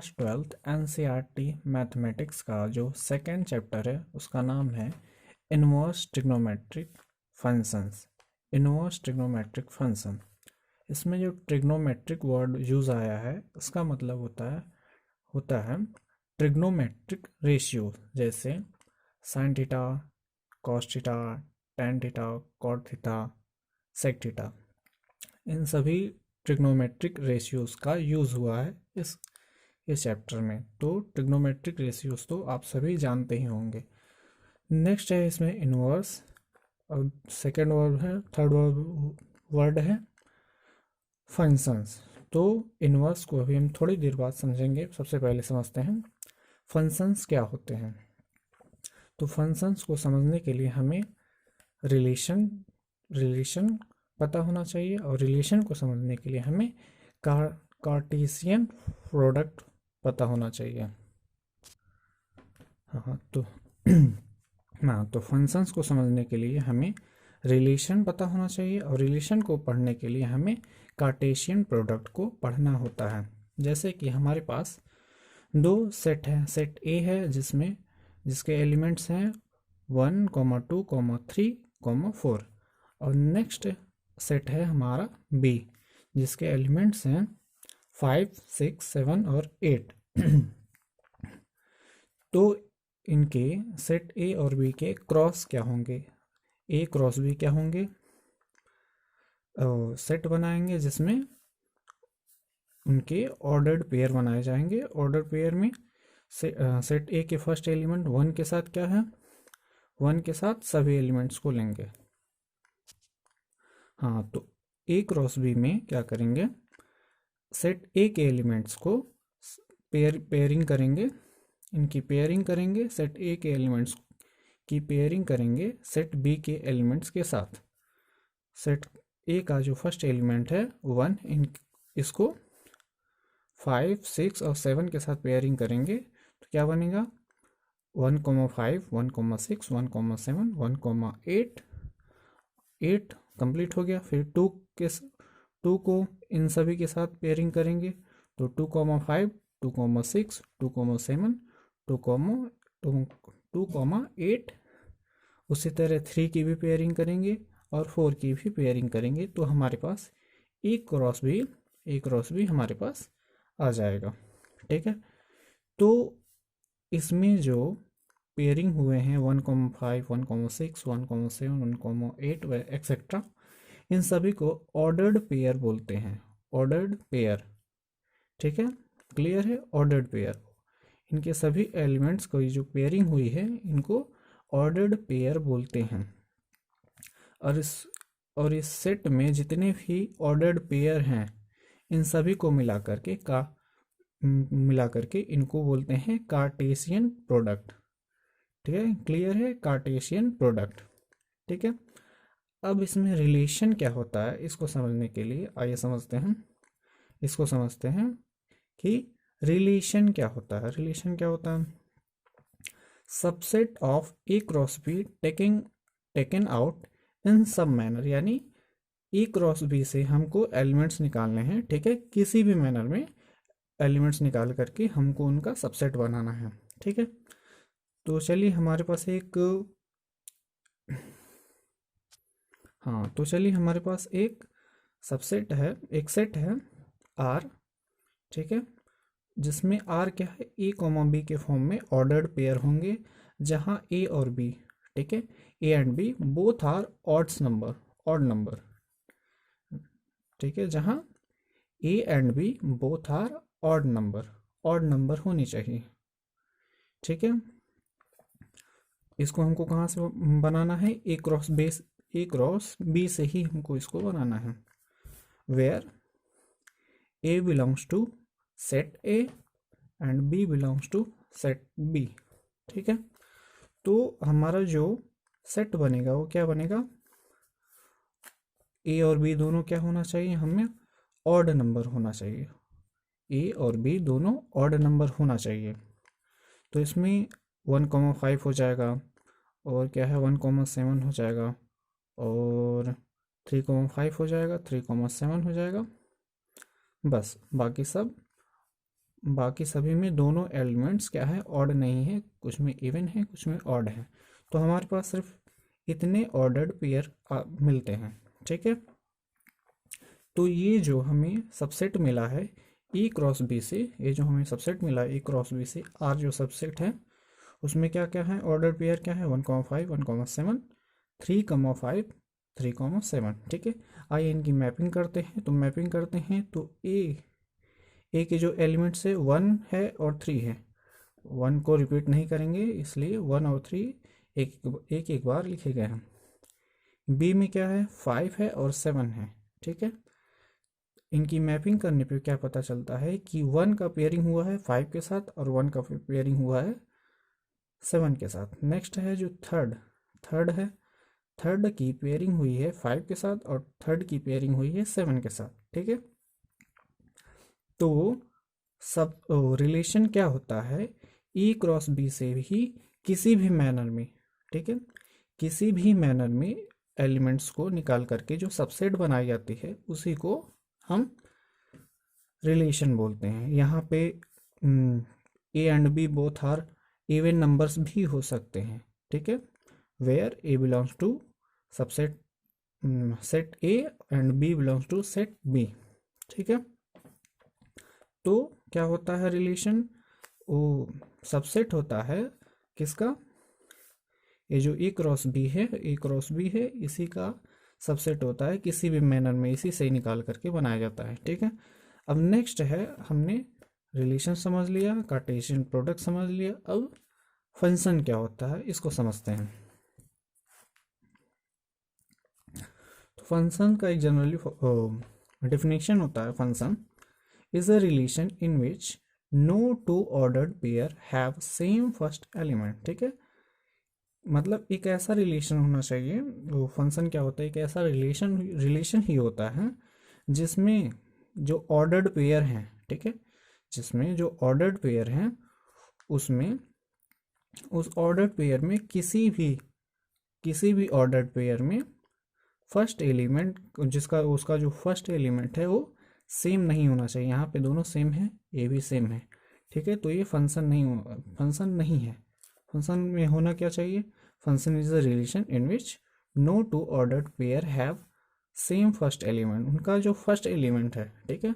Class 12th NCERT mathematics का जो second chapter है उसका नाम है inverse trigonometric functions. Inverse trigonometric function, इसमें जो ट्रिग्नोमेट्रिक वर्ड यूज़ आया है उसका मतलब होता है ट्रिग्नोमेट्रिक रेशियो, जैसे sine theta, cos theta, tan theta, cot theta, sec theta. इन सभी ट्रिग्नोमेट्रिक रेशियोज़ का यूज़ हुआ है इस चैप्टर में। तो ट्रिग्नोमेट्रिक रेशियोज़ तो आप सभी जानते ही होंगे। नेक्स्ट है इसमें इन्वर्स, और सेकेंड वर्ड है, थर्ड वर्ड है फंक्शंस। तो इन्वर्स को अभी हम थोड़ी देर बाद समझेंगे। सबसे पहले समझते हैं फंक्शंस क्या होते हैं। तो फंक्शंस को समझने के लिए हमें रिलेशन पता होना चाहिए, और रिलेशन को समझने के लिए हमें कार्टेशियन प्रोडक्ट पता होना चाहिए। हाँ तो हाँ, तो फंक्शंस को समझने के लिए हमें रिलेशन पता होना चाहिए, और रिलेशन को पढ़ने के लिए हमें कार्टेशियन प्रोडक्ट को पढ़ना होता है। जैसे कि हमारे पास दो सेट है। सेट ए है जिसके एलिमेंट्स हैं 1, 2, 3, 4, और नेक्स्ट सेट है हमारा बी जिसके एलिमेंट्स हैं 5, 6, 7 और 8। तो इनके सेट ए और बी के क्रॉस क्या होंगे, ए क्रॉस बी क्या होंगे, सेट बनाएंगे जिसमें उनके ऑर्डर्ड पेयर बनाए जाएंगे। ऑर्डर्ड पेयर में सेट ए के फर्स्ट एलिमेंट 1 के साथ क्या है, 1 के साथ सभी एलिमेंट्स को लेंगे। हाँ, तो ए क्रॉस बी में क्या करेंगे, सेट ए के एलिमेंट्स को पेयरिंग करेंगे, इनकी पेयरिंग करेंगे। सेट ए के एलिमेंट्स की पेयरिंग करेंगे सेट बी के एलिमेंट्स के साथ। सेट ए का जो फर्स्ट एलिमेंट है 1, इसको 5, 6 और 7 के साथ पेयरिंग करेंगे। तो क्या बनेगा, 1, 5, 1, 6, 1, 7, 1, 8, 8 कंप्लीट हो गया। फिर 2 को इन सभी के साथ पेयरिंग करेंगे। तो 2, 5, 2, 6, 2, 7, 2, 8। उसी तरह 3 की भी पेयरिंग करेंगे और 4 की भी पेयरिंग करेंगे। तो हमारे पास ए क्रॉस भी हमारे पास आ जाएगा। ठीक है, तो इसमें जो पेयरिंग हुए हैं 1, 5, 1, 6, 1, 7, 1, 8 एक्सेट्रा, इन सभी को ऑर्डर्ड पेयर बोलते हैं। ऑर्डर्ड पेयर, ठीक है, क्लियर है। ऑर्डर्ड पेयर, इनके सभी एलिमेंट्स को जो पेयरिंग हुई है इनको ऑर्डर्ड पेयर बोलते हैं। और इस सेट में जितने भी ऑर्डर्ड पेयर हैं इन सभी को मिला करके इनको बोलते हैं कार्टेशियन प्रोडक्ट। ठीक है, क्लियर है, कार्टेशियन प्रोडक्ट। ठीक है, अब इसमें रिलेशन क्या होता है इसको समझने के लिए आइए समझते हैं कि रिलेशन क्या होता है। रिलेशन क्या होता है, subset of A cross be taken out in सब मैनर, यानी ए क्रॉस बी से हमको एलिमेंट्स निकालने हैं। ठीक है, किसी भी मैनर में एलिमेंट्स निकाल करके हमको उनका सबसेट बनाना है। ठीक है, तो चलिए हमारे पास एक सबसेट है, एक सेट है आर। ठीक है, जिसमें आर क्या है, ए कॉमा बी के फॉर्म में ऑर्डर्ड पेयर होंगे, जहां ए और बी, ठीक है, a and b both are odd number. ठीक है, जहां a and b both are odd number होनी चाहिए। ठीक है, इसको हमको कहाँ से बनाना है, ए क्रॉस बी से ही हमको इसको बनाना है, where a belongs to set A and b belongs to set B. ठीक है, तो हमारा जो सेट बनेगा वो क्या बनेगा, ए और बी दोनों क्या होना चाहिए, हमें ऑड नंबर होना चाहिए। ए और बी दोनों ऑड नंबर होना चाहिए। तो इसमें 1, 5 हो जाएगा, और क्या है 1, 7 हो जाएगा, और 3, 5 हो जाएगा, 3, 7 हो जाएगा। बस बाकी सब बाकी सभी में दोनों एलिमेंट्स क्या है, ऑड नहीं है, कुछ में इवन है कुछ में ऑड है। तो हमारे पास सिर्फ इतने ऑर्डर्ड पेयर मिलते हैं, ठीक है। तो ये जो हमें सबसेट मिला है ए क्रॉस बी से, ये जो हमें सबसेट मिला है ए क्रॉस बी से, आर जो सबसेट है उसमें क्या क्या है, ऑर्डर पेयर क्या है, 1,5 1,7 3,5 3,7, ठीक है। आइए इनकी मैपिंग करते हैं। तो मैपिंग करते हैं तो ए के जो एलिमेंट्स है 1 है और 3 है, 1 को रिपीट नहीं करेंगे इसलिए 1 और 3 एक एक बार लिखे गए हैं। बी में क्या है, 5 है और 7 है, ठीक है। इनकी मैपिंग करने पे क्या पता चलता है कि 1 का पेयरिंग हुआ है 5 के साथ और 1 का पेयरिंग हुआ है 7 के साथ। नेक्स्ट है जो थर्ड है, थर्ड की पेयरिंग हुई है 5 के साथ और थर्ड की पेयरिंग हुई है 7 के साथ, ठीक है। तो सब रिलेशन क्या होता है, ई क्रॉस बी से भी किसी भी मैनर में, ठीक है, किसी भी मैनर में एलिमेंट्स को निकाल करके जो सबसेट बनाई जाती है उसी को हम रिलेशन बोलते हैं। यहाँ पे a and b both are even numbers भी हो सकते हैं, ठीक है, where a belongs to subset set A and b belongs to set B, ठीक है। तो क्या होता है रिलेशन, वो सबसेट होता है किसका, ये जो ए क्रॉस बी है, ए क्रॉस बी है, इसी का सबसेट होता है किसी भी मैनर में, इसी से निकाल करके बनाया जाता है, ठीक है। अब नेक्स्ट है, हमने रिलेशन समझ लिया, कार्टेशियन प्रोडक्ट समझ लिया, अब फंक्शन क्या होता है इसको समझते हैं। तो फंक्शन का एक जनरली डेफिनेशन होता है, function is a relation in which no two ordered pair have same first element, ठीक है। मतलब एक ऐसा रिलेशन होना चाहिए, वो फंक्शन क्या होता है, एक ऐसा रिलेशन ही होता है जिसमें जो ऑर्डर्ड पेयर हैं, ठीक है, जिसमें जो ऑर्डर्ड पेयर हैं उसमें उस ऑर्डर्ड पेयर में किसी भी ऑर्डर्ड पेयर में फर्स्ट एलिमेंट जिसका उसका जो फर्स्ट एलिमेंट है वो सेम नहीं होना चाहिए। यहाँ पे दोनों सेम है, ये भी सेम है, ठीक है। तो ये फंक्शन नहीं है। फंक्शन में होना क्या चाहिए, function is a relation in which no two ordered pair have same first element. उनका जो फर्स्ट एलिमेंट है, ठीक है,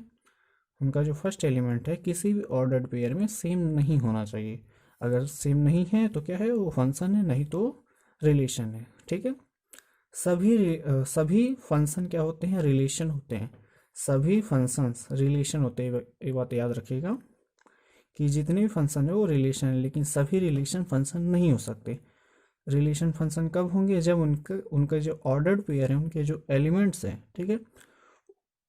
उनका जो फर्स्ट एलिमेंट है किसी भी ऑर्डर्ड पेयर में सेम नहीं होना चाहिए। अगर सेम नहीं है तो क्या है, वो फंक्शन है, नहीं तो रिलेशन है, ठीक है। सभी फंक्शन क्या होते हैं, रिलेशन होते हैं। सभी फंक्शंस रिलेशन होते हैं, ये बात याद रखिएगा कि जितने भी फंक्शन है वो रिलेशन है, लेकिन सभी रिलेशन फंक्शन नहीं हो सकते। रिलेशन फंक्शन कब होंगे, जब उनके जो ऑर्डर्ड पेयर है, उनके जो एलिमेंट्स हैं, ठीक है,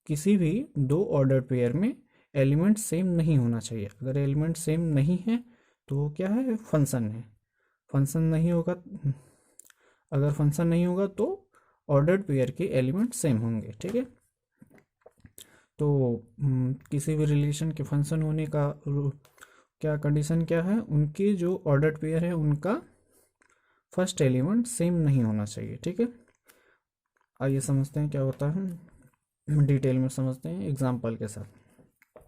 किसी भी दो ऑर्डर्ड पेयर में एलिमेंट सेम नहीं होना चाहिए। अगर एलिमेंट सेम नहीं है तो क्या है, फंक्शन है। फंक्शन नहीं होगा, अगर फंक्शन नहीं होगा तो ऑर्डर्ड पेयर के एलिमेंट सेम होंगे, ठीक है। तो किसी भी रिलेशन के फंक्शन होने का क्या कंडीशन क्या है, उनके जो ऑर्डर्ड पेयर है उनका फर्स्ट एलिमेंट सेम नहीं होना चाहिए, ठीक है। आइए समझते हैं क्या होता है, डिटेल में समझते हैं एग्जाम्पल के साथ।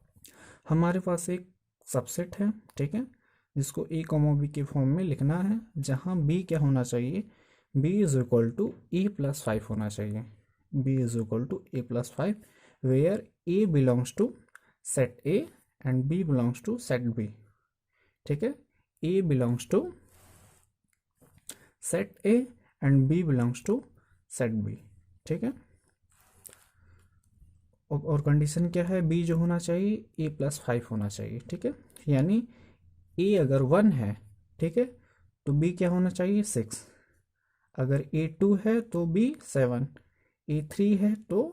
हमारे पास एक सबसेट है, ठीक है, जिसको ए कॉमा बी के फॉर्म में लिखना है, जहाँ बी क्या होना चाहिए, b is equal to a plus 5 होना चाहिए। b is equal to a plus 5 where a belongs to set a and b belongs to set b, ठीक है। a belongs to set a and b belongs to set b, ठीक है। और condition क्या है, b जो होना चाहिए a प्लस 5 होना चाहिए, ठीक है। यानी a अगर 1 है, ठीक है, तो b क्या होना चाहिए 6, अगर A2 है तो B 7, A3 है तो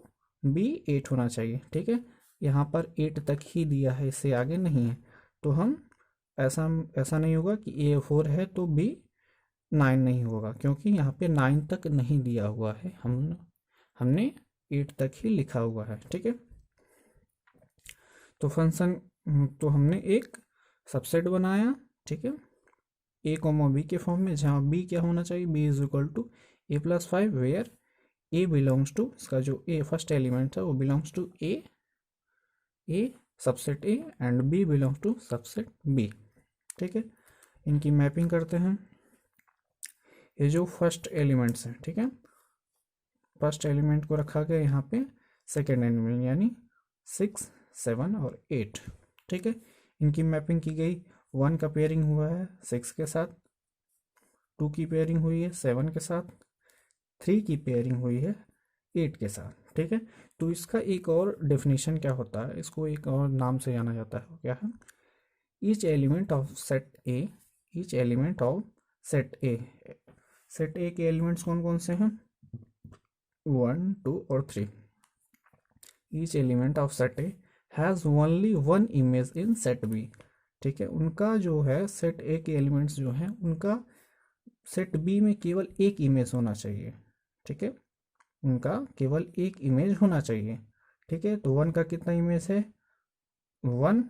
B 8 होना चाहिए, ठीक है। यहाँ पर 8 तक ही दिया है, इससे आगे नहीं है, तो हम ऐसा नहीं होगा कि A4 है तो B 9 नहीं होगा, क्योंकि यहाँ पे 9 तक नहीं दिया हुआ है, हमने 8 तक ही लिखा हुआ है, ठीक है। तो फंक्शन, तो हमने एक सबसेट बनाया, ठीक है, ए कॉमा बी के फॉर्म में, जहाँ बी क्या होना चाहिए, b is equal to a plus 5 where a belongs to, इसका जो ए फर्स्ट एलिमेंट है वो belongs to a subset A and b belongs to subset B. ठीक है, इनकी मैपिंग करते हैं। ये जो फर्स्ट एलिमेंट्स हैं, ठीक है, फर्स्ट एलिमेंट को रखा गया यहाँ पे सेकेंड एलिमेंट यानी 6, 7 और 8। ठीक है, इनकी मैपिंग की गई। 1 का पेयरिंग हुआ है 6 के साथ, 2 की पेयरिंग हुई है 7 के साथ, 3 की पेयरिंग हुई है 8 के साथ। ठीक है, तो इसका एक और डेफिनेशन क्या होता है, इसको एक और नाम से जाना जाता है, क्या है, each element of set A, each element of set A. Set ए के एलिमेंट्स कौन कौन से हैं, 1, 2 और 3। Each element of set A has only one image in set B. ठीक है, उनका जो है सेट ए के एलिमेंट्स जो हैं उनका सेट बी में केवल एक इमेज होना चाहिए। ठीक है, उनका केवल एक इमेज होना चाहिए। ठीक है, तो 1 का कितना इमेज है, 1,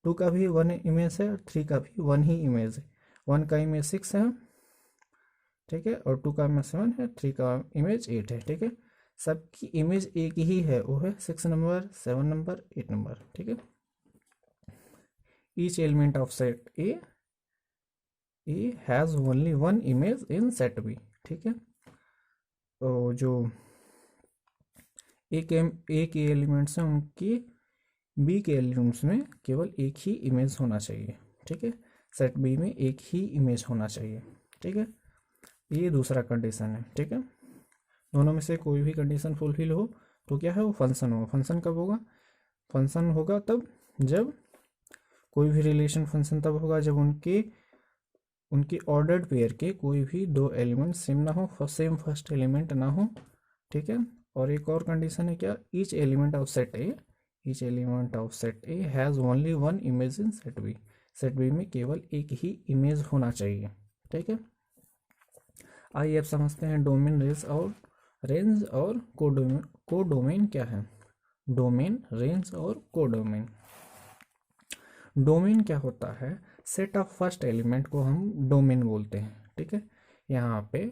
2 का भी 1 इमेज है और 3 का भी 1 ही इमेज है। 1 का इमेज 6 है, ठीक है, और 2 का इमेज 7 है, 3 का इमेज 8 है। ठीक है, सबकी इमेज एक ही है, वो है 6 नंबर, 7 नंबर, 8 नंबर। ठीक है, each element of set A has only one image in set B. ठीक है, तो जो ए के एलिमेंट्स हैं उनकी बी के एलिमेंट्स में केवल एक ही इमेज होना चाहिए। ठीक है, सेट बी में एक ही इमेज होना चाहिए। ठीक है, ये दूसरा कंडीशन है। ठीक है, दोनों में से कोई भी कंडीशन फुलफिल हो तो क्या है, वो फंक्शन होगा। फंक्शन कब होगा, फंक्शन होगा तब जब कोई भी रिलेशन फंक्शन तब होगा जब उनके ऑर्डर्ड पेयर के कोई भी 2 एलिमेंट सेम ना हो, सेम फर्स्ट एलिमेंट ना हो। ठीक है, और एक और कंडीशन है क्या, each element of set A, each element of set A has only one image in set B. Set B में केवल एक ही इमेज होना चाहिए। ठीक है, आइए अब समझते हैं डोमेन, रेंज और कोडोमेन। कोडोमेन क्या है, डोमेन, रेंज और कोडोमेन। डोमेन क्या होता है, सेट ऑफ फर्स्ट एलिमेंट को हम डोमेन बोलते हैं। ठीक है, यहाँ पे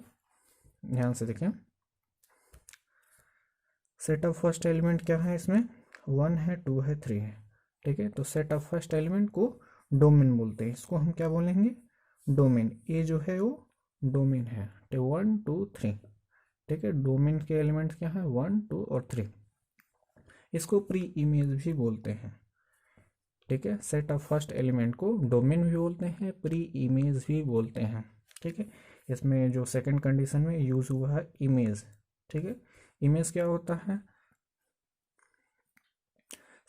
ध्यान से देखें, सेट ऑफ फर्स्ट एलिमेंट क्या है, इसमें 1 है, 2 है, 3 है। ठीक है, तो सेट ऑफ फर्स्ट एलिमेंट को डोमेन बोलते हैं। इसको हम क्या बोलेंगे, डोमेन। ए जो है वो डोमेन है, 1, 2, 3। ठीक है, डोमेन के एलिमेंट्स क्या है, 1, 2 और 3। इसको प्री इमेज भी बोलते हैं। ठीक है, सेट ऑफ फर्स्ट एलिमेंट को डोमेन भी बोलते हैं, प्री इमेज भी बोलते हैं। ठीक है, इसमें जो सेकंड कंडीशन में यूज हुआ है इमेज। ठीक है, इमेज क्या होता है,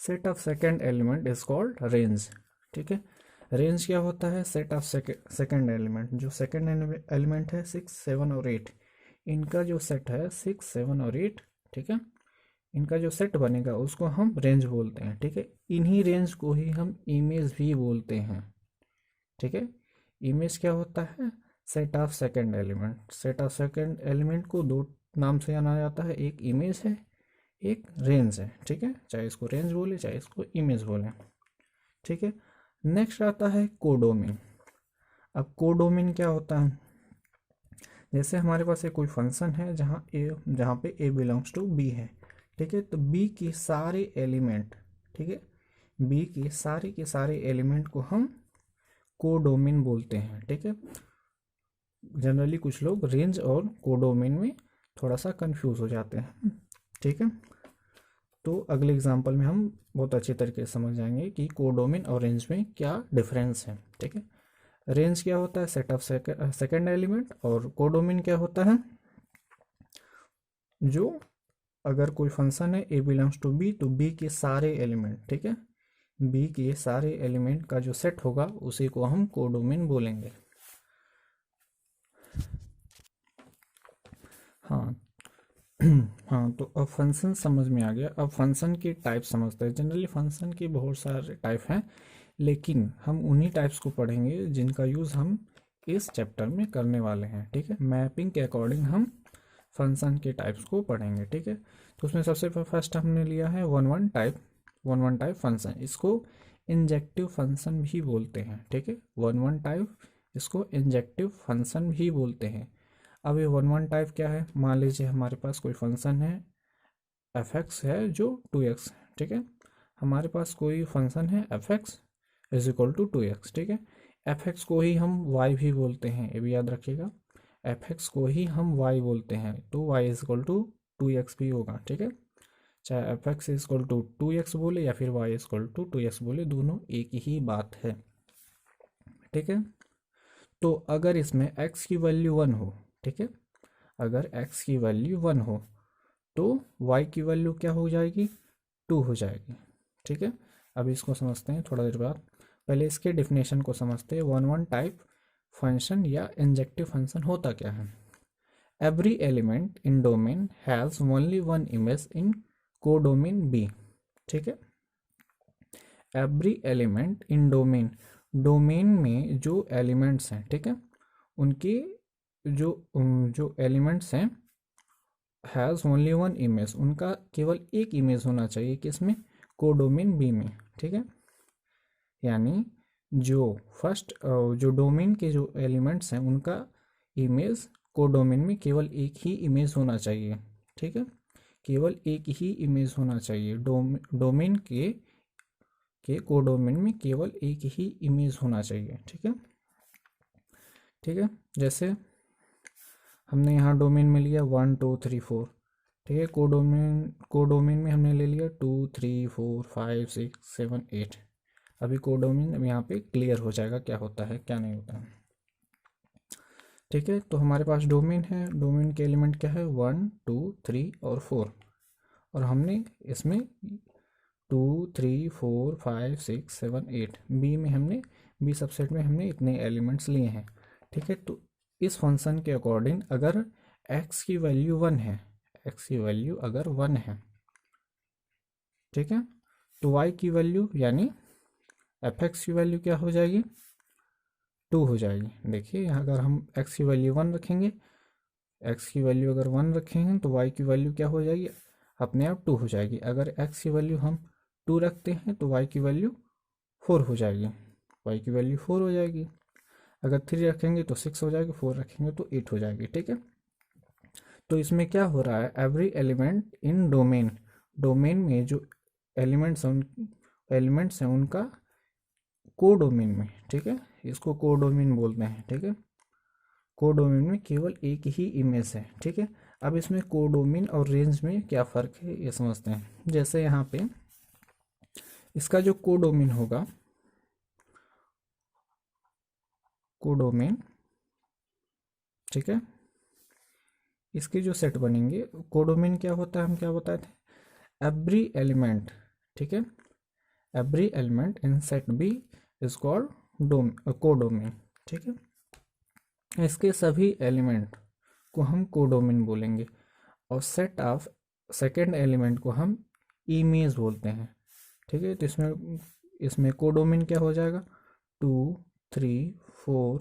set of second element is called range. ठीक है, रेंज क्या होता है, सेट ऑफ सेकंड एलिमेंट, जो सेकंड एलिमेंट है 6, 7 और 8, इनका जो सेट है 6, 7 और 8। ठीक है, इनका जो सेट बनेगा उसको हम रेंज बोलते हैं। ठीक है, इन्हीं रेंज को ही हम इमेज भी बोलते हैं। ठीक है, इमेज क्या होता है, set of second element. Set of second element को 2 नाम से जाना जाता है, एक इमेज है, एक रेंज है। ठीक है, चाहे इसको रेंज बोले चाहे इसको इमेज बोले। ठीक है, नेक्स्ट आता है कोडोमेन। अब कोडोमेन क्या होता है, जैसे हमारे पास एक कोई फंक्शन है जहाँ पे ए बिलोंग्स टू बी है। ठीक है, तो बी के सारे एलिमेंट, ठीक है, बी के सारे एलिमेंट को हम कोडोमेन बोलते हैं। ठीक है, जनरली कुछ लोग रेंज और कोडोमेन में थोड़ा सा कंफ्यूज हो जाते हैं। ठीक है, तो अगले एग्जांपल में हम बहुत अच्छे तरीके से समझ जाएंगे कि कोडोमेन और रेंज में क्या डिफरेंस है। ठीक है, रेंज क्या होता है, सेट ऑफ सेकंड एलिमेंट, और कोडोमेन क्या होता है, जो अगर कोई फंक्शन है ए बिलोंग्स टू बी, तो बी के सारे एलिमेंट, ठीक है, बी के सारे एलिमेंट का जो सेट होगा उसी को हम कोडोमेन बोलेंगे। हाँ हाँ, तो अब फंक्शन समझ में आ गया। अब फंक्शन की टाइप समझते हैं। जनरली फंक्शन के बहुत सारे टाइप हैं, लेकिन हम उन्हीं टाइप्स को पढ़ेंगे जिनका यूज़ हम इस चैप्टर में करने वाले हैं। ठीक है, मैपिंग के अकॉर्डिंग हम फंक्शन के टाइप्स को पढ़ेंगे। ठीक है, तो उसमें सबसे फर्स्ट हमने लिया है वन वन टाइप फंक्शन। इसको इंजेक्टिव फंक्शन भी बोलते हैं। ठीक है, वन वन टाइप, इसको इंजेक्टिव फंक्शन भी बोलते हैं। अब ये वन वन टाइप क्या है, मान लीजिए हमारे पास कोई फंक्शन है एफ एक्स है जो 2x है। ठीक है, हमारे पास कोई फंक्शन है f x is equal to 2x, ठीक है। एफ एक्स को ही हम y भी बोलते हैं, ये भी याद रखिएगा। एफ एक्स को ही हम y बोलते हैं, तो y is equal to 2x भी होगा, ठीक है। चाहे f x is equal to 2x बोले या फिर y is equal to 2x बोले, दोनों एक ही बात है, ठीक है। तो अगर इसमें x की वैल्यू 1 हो, ठीक है, अगर x की वैल्यू 1 हो तो y की वैल्यू क्या हो जाएगी, 2 हो जाएगी, ठीक है। अब इसको समझते हैं थोड़ा देर बाद। पहले इसके डिफिनेशन को समझते हैं। वन वन टाइप फंक्शन या इंजेक्टिव फंक्शन होता क्या है। Every element in domain has only one image in codomain B, ठीक है। Every element in domain, domain में जो एलिमेंट्स हैं, ठीक है, उनके जो जो एलिमेंट्स हैं, हैज़ ओनली वन इमेज, उनका केवल एक इमेज होना चाहिए किसमें, कोडोमेन बी में, ठीक है। यानी जो फर्स्ट जो डोमेन के जो एलिमेंट्स हैं उनका इमेज कोडोमेन में केवल एक ही इमेज होना चाहिए, ठीक है। केवल एक ही इमेज होना चाहिए डोमेन के कोडोमेन में केवल एक ही इमेज होना चाहिए, ठीक है। ठीक है, जैसे हमने यहाँ डोमेन में लिया 1 2 3 4, ठीक है। कोडोमेन में हमने ले लिया 2 3 4 5 6 7 8। अभी कोडोमेन अब यहाँ पे क्लियर हो जाएगा क्या होता है क्या नहीं होता है, ठीक है। तो हमारे पास डोमेन है, डोमेन के एलिमेंट क्या है, 1 2 3 और 4, और हमने इसमें 2 3 4 5 6 7 8 बी में हमने बी सबसेट में हमने इतने एलिमेंट्स लिए हैं, ठीक है। तो इस फंक्शन के अकॉर्डिंग अगर x की वैल्यू 1 है, x की वैल्यू अगर 1 है, ठीक है, तो y की वैल्यू यानी एफ एक्स की वैल्यू क्या हो जाएगी, 2 हो जाएगी। देखिए यहाँ अगर हम x की वैल्यू 1 रखेंगे, x की वैल्यू अगर 1 रखेंगे तो y की वैल्यू क्या हो जाएगी, अपने आप 2 हो जाएगी। अगर x की वैल्यू हम 2 रखते हैं तो y की वैल्यू 4 हो जाएगी, y की वैल्यू 4 हो जाएगी। अगर 3 रखेंगे तो 6 हो जाएगी, 4 रखेंगे तो 8 हो जाएगी, ठीक है। तो इसमें क्या हो रहा है, every element in domain, domain में जो एलिमेंट्स हैं उनका कोडोमेन में, ठीक है, इसको कोडोमेन बोलते हैं, ठीक है। कोडोमेन में केवल एक ही इमेज है, ठीक है। अब इसमें कोडोमेन और रेंज में क्या फ़र्क है ये समझते हैं। जैसे यहाँ पे इसका जो कोडोमेन होगा, कोडोमेन, ठीक है, इसके जो सेट बनेंगे, कोडोमेन क्या होता है हम क्या बताए थे, एवरी एलिमेंट, ठीक है, every element in set B is called codomain, ठीक है। इसके सभी एलिमेंट को हम कोडोमेन बोलेंगे, और सेट ऑफ सेकेंड एलिमेंट को हम इमेज बोलते हैं, ठीक है। तो इसमें कोडोमेन क्या हो जाएगा, 2 3 4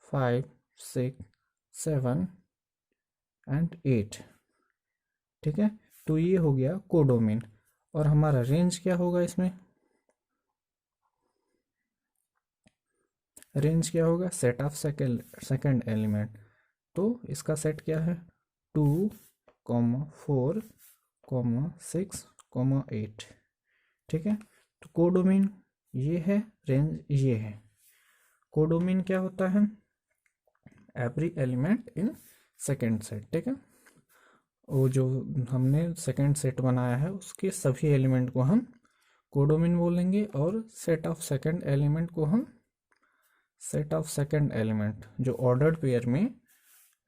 5 6 7 एंड 8, ठीक है। तो ये हो गया कोडोमेन। और हमारा रेंज क्या होगा, इसमें रेंज क्या होगा, सेट ऑफ सेकेंड एलिमेंट। तो इसका सेट क्या है, 2 4 6 8, ठीक है। तो कोडोमेन ये है, रेंज ये है। कोडोमेन क्या होता है, every element in second set, ठीक है। वो जो हमने सेकेंड सेट बनाया है उसके सभी एलिमेंट को हम कोडोमेन बोलेंगे, और सेट ऑफ सेकेंड एलिमेंट को हम सेट ऑफ सेकेंड एलिमेंट जो ऑर्डर्ड पेयर में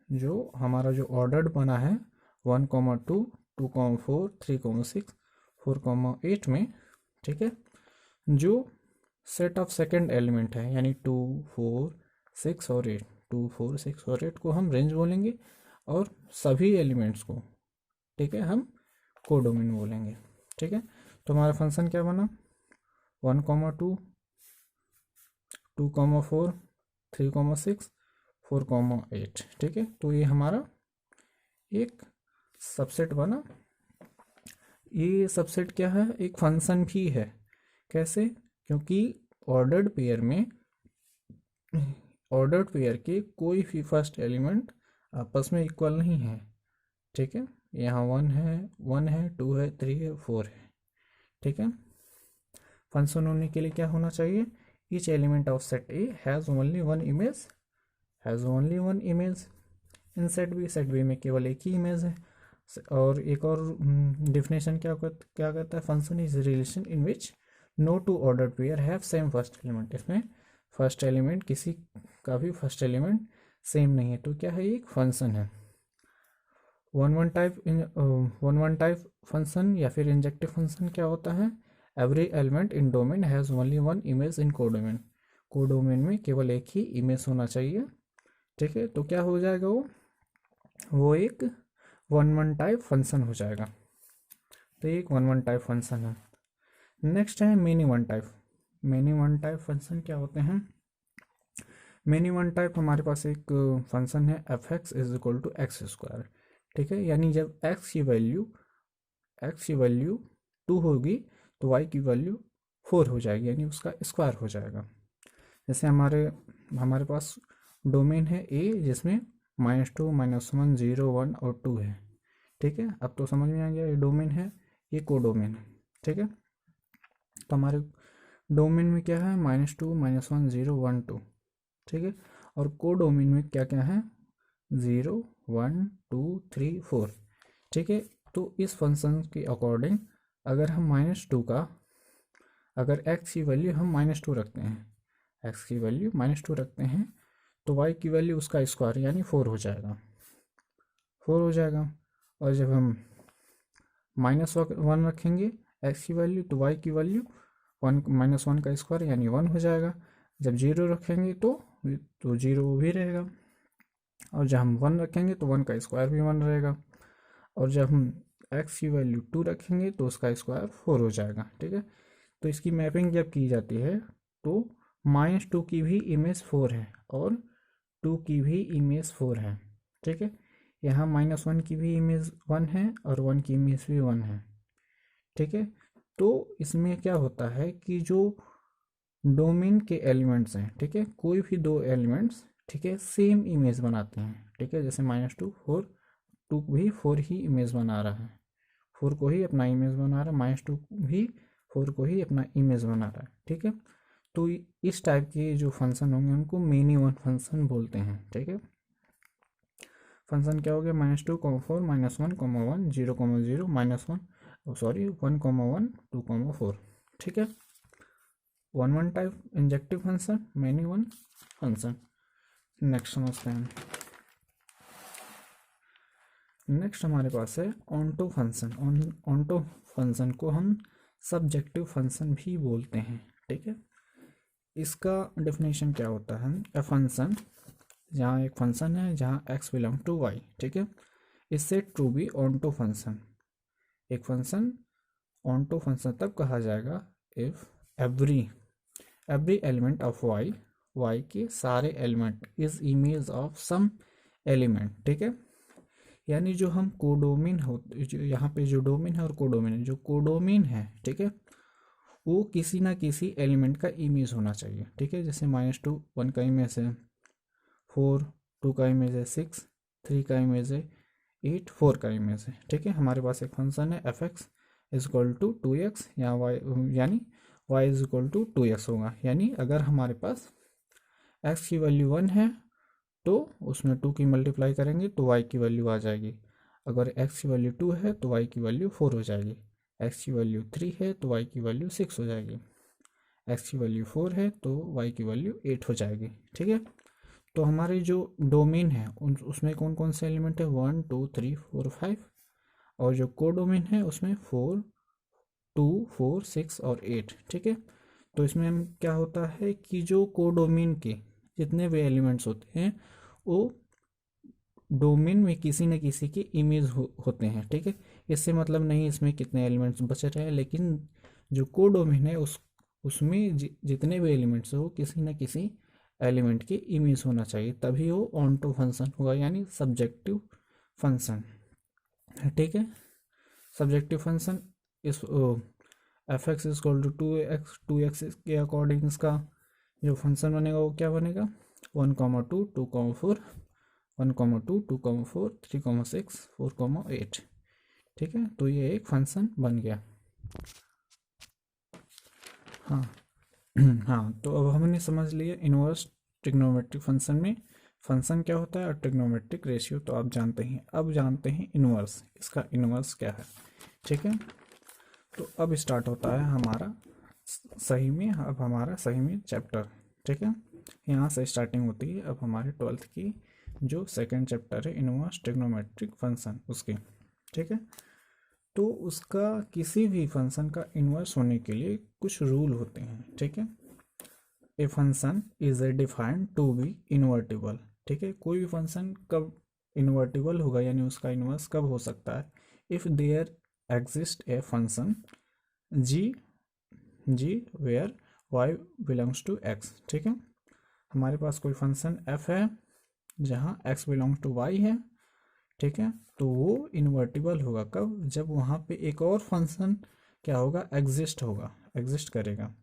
जो हमारा जो ऑर्डर्ड बना है 1 2 2 4 3 6 4 8 में, ठीक है, जो सेट ऑफ सेकेंड एलिमेंट है यानी 2 4 6 और 8, 2 4 6 और 8 को हम रेंज बोलेंगे, और सभी एलिमेंट्स को, ठीक है, हम कोडोमेन बोलेंगे, ठीक है। तो हमारा फंक्शन क्या बना, 1 2 2 4 3 6 4 8, ठीक है। तो ये हमारा एक सबसेट बना। ये सबसेट क्या है, एक फंक्शन भी है। कैसे, क्योंकि ऑर्डर्ड पेयर के कोई भी फर्स्ट एलिमेंट आपस में इक्वल नहीं है, ठीक है। यहाँ 1 है 2 है 3 है 4 है, ठीक है। फंक्शन होने के लिए क्या होना चाहिए, each element of set A has only one image, in set B में केवल एक ही इमेज है। और एक और डिफिनेशन क्या कहता है, function is relation in which no two order pair have same first element. इसमें फर्स्ट एलिमेंट किसी का भी फर्स्ट एलिमेंट सेम नहीं है, तो क्या है, एक फंक्शन है। वन टाइप फंक्शन या फिर इंजेक्टिव फंक्शन क्या होता है, every element in domain has only one image in codomain में केवल एक ही इमेज होना चाहिए। ठीक है, तो क्या हो जाएगा, वो एक वन टाइप फंक्शन हो जाएगा। तो एक वन टाइप फंक्शन है। नेक्स्ट है मेनी वन टाइप फंक्शन क्या होते हैं। मेनी वन टाइप हमारे पास एक फंक्शन है f x is equal to x square. ठीक है, यानी जब एक्स की वैल्यू 2 होगी तो वाई की वैल्यू 4 हो जाएगी, यानी उसका स्क्वायर हो जाएगा। जैसे हमारे पास डोमेन है ए जिसमें -2, -1, 0, 1 और 2 है। ठीक है, अब तो समझ में आ गया, ये डोमेन है, ये कोडोमेन है। ठीक है, तो हमारे डोमेन में क्या है, -2, -1, 0, 1, 2। ठीक है, और कोडोमेन में क्या क्या है, 0, 1, 2, 3, 4। ठीक है, तो इस फंक्शन के अकॉर्डिंग अगर हम -2 का, अगर x की वैल्यू हम -2 रखते हैं, x की वैल्यू -2 रखते हैं, तो y की वैल्यू उसका स्क्वायर यानी 4 हो जाएगा। और जब हम -1 रखेंगे x की वैल्यू, तो y की वैल्यू -1 का स्क्वायर यानी 1 हो जाएगा। जब 0 रखेंगे तो 0 भी रहेगा, और जब हम 1 रखेंगे तो 1 का स्क्वायर भी 1 रहेगा, और जब हम x की वैल्यू 2 रखेंगे तो उसका स्क्वायर 4 हो जाएगा। ठीक है, तो इसकी मैपिंग जब की जाती है तो -2 की भी इमेज 4 है और 2 की भी इमेज 4 है। ठीक है, यहाँ -1 की भी इमेज 1 है और 1 की इमेज भी 1 है। ठीक है, तो इसमें क्या होता है कि जो डोमेन के एलिमेंट्स हैं, ठीक है, कोई भी दो एलिमेंट्स, ठीक है, सेम इमेज बनाते हैं। ठीक है, जैसे -2 4, 2 भी 4 ही इमेज बना रहा है, 4 को ही अपना इमेज बना रहा है, -2 भी 4 को ही अपना इमेज बना रहा है। ठीक है, तो इस टाइप के जो फंक्शन होंगे उनको मेनी वन फंक्शन बोलते हैं। ठीक है, फंक्शन क्या हो गया, -2, 4, -1, 1, 0, 0, -1, सॉरी 1, 1, 2, 4। ठीक है, one type injective function, many one function. Next समझते हैं। नेक्स्ट हमारे पास है ऑन्टो फंक्शन। ऑन्टो फंक्शन को हम सब्जेक्टिव फंक्शन भी बोलते हैं। ठीक है, इसका डेफिनेशन क्या होता है, ए फंक्शन, जहाँ एक फंक्शन है जहाँ x बिलोंग टू y। ठीक है, इससे टू बी ऑन्टो फंक्शन। एक फंक्शन ऑन्टो फंक्शन तब कहा जाएगा if every element of y के सारे element is image of some element. ठीक है, यानी जो हम कोडोमेन हो, जो यहाँ पे जो डोमेन है और कोडोमेन है, जो कोडोमेन है, ठीक है, वो किसी ना किसी एलिमेंट का इमेज होना चाहिए। ठीक है, जैसे -2 1 का इमेज है, 4 2 का इमेज है, 6 3 का इमेज है, 8 4 का इमेज है। ठीक है, हमारे पास एक फंक्शन है f x is equal to 2x, या वाई यानी y is equal to 2x होगा। यानी अगर हमारे पास x की वैल्यू 1 है तो उसमें 2 की मल्टीप्लाई करेंगे तो y की वैल्यू आ जाएगी। अगर x की वैल्यू 2 है तो y की वैल्यू 4 हो जाएगी। x की वैल्यू 3 है तो y की वैल्यू 6 हो जाएगी। x की वैल्यू 4 है तो y की वैल्यू 8 हो जाएगी। ठीक है, तो हमारे जो डोमेन है उसमें कौन कौन से एलिमेंट है, 1 2 3 4 5, और जो कोडोमेन है उसमें 4 2 4 6 और 8। ठीक है, तो इसमें हम क्या होता है कि जो कोडोमेन के जितने भी एलिमेंट्स होते हैं वो डोमेन में किसी न किसी की इमेज होते हैं। ठीक है, इससे मतलब नहीं इसमें कितने एलिमेंट्स बच रहे हैं, लेकिन जो कोडोमेन है उसमें जितने भी एलिमेंट्स हो किसी न किसी एलिमेंट की इमेज होना चाहिए, तभी वो ऑन्टो फंक्शन होगा, यानी सब्जेक्टिव फंक्शन। ठीक है, सब्जेक्टिव फंक्शन इस f x is equal to 2x के अकॉर्डिंग इसका जो फंक्शन बनेगा वो क्या बनेगा, 1, 2, 2, 4, 1, 2, 2, 4, 3, 6, 4, 8। ठीक है, तो ये एक फंक्शन बन गया। हाँ हाँ, तो अब हमने समझ लिया इन्वर्स ट्रिग्नोमेट्रिक फंक्शन में फंक्शन क्या होता है और ट्रिग्नोमेट्रिक रेशियो तो आप जानते हैं। अब जानते हैं इन्वर्स, इसका इन्वर्स क्या है। ठीक है, तो अब स्टार्ट होता है हमारा सही में, अब हमारा सही में चैप्टर। ठीक है, यहाँ से स्टार्टिंग होती है अब हमारे 12th की जो सेकंड चैप्टर है इन्वर्स ट्रिग्नोमेट्रिक फंक्शन उसकी। ठीक है, तो उसका किसी भी फंक्शन का इन्वर्स होने के लिए कुछ रूल होते हैं। ठीक है, a function is a defined to be invertible. ठीक है, कोई भी फंक्शन कब इन्वर्टिबल होगा यानी उसका इन्वर्स कब हो सकता है, if there exist a function g where Y belongs to x. ठीक है, हमारे पास कोई फंक्शन एफ है जहाँ एक्स बिलोंग्स टू वाई है। ठीक है, तो वो इन्वर्टिबल होगा कब, जब वहाँ पे एक और फंक्शन क्या होगा, एग्जिस्ट होगा, एग्जिस्ट करेगा,